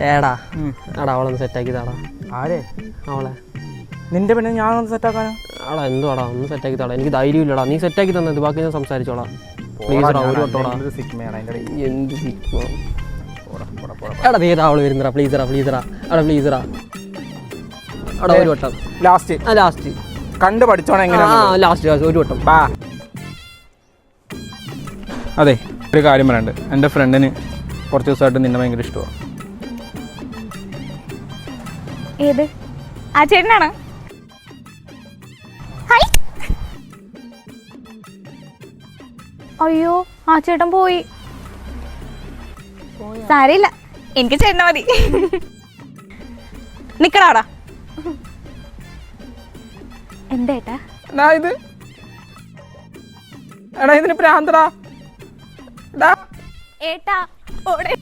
ഏടാ എടാ അവളൊന്ന് സെറ്റാക്കി താടാ. ആരെ? അവളെ. നിന്റെ പിന്നെ ഞാനൊന്ന് സെറ്റാക്കാനോ? ആടാ എന്തുവാടാ ഒന്ന് സെറ്റാക്കി താടാ. എനിക്ക് ധൈര്യം ഇല്ലടാ. നീ സെറ്റാക്കി തന്നത് ബാക്കി ഞാൻ സംസാരിച്ചോളാം. പ്ലീസറാ ഒരു വട്ടോടാ. എന്ത് സിഗ്മ എടാ നീതാ അവള് വരുന്നടാ. പ്ലീസറാ പ്ലീസറാ എടാ പ്ലീസറാ എടാ ഒരു വട്ടം ലാസ്റ്റ് കണ്ടു പഠിച്ചോണം എങ്ങനെ. ലാസ്റ്റ് ഒരു വട്ടം. അതെ, ഒരു കാര്യം പറയണ്ട്. എൻ്റെ ഫ്രണ്ടിന് കുറച്ച് ദിവസമായിട്ട് നിന്നെ ഭയങ്കര ഇഷ്ടമാണ്. ഏത്? ആ ചേട്ടനാണ്. അയ്യോ ആ ചേട്ടൻ പോയി. സാരമില്ല, എനിക്ക് ചേട്ടന മതി. നിക്കടാടാ. എന്തേട്ടാ ഇത്? എടാ ഇതിന് പ്രാന്തടാ. ഏട്ടാ ഓടെ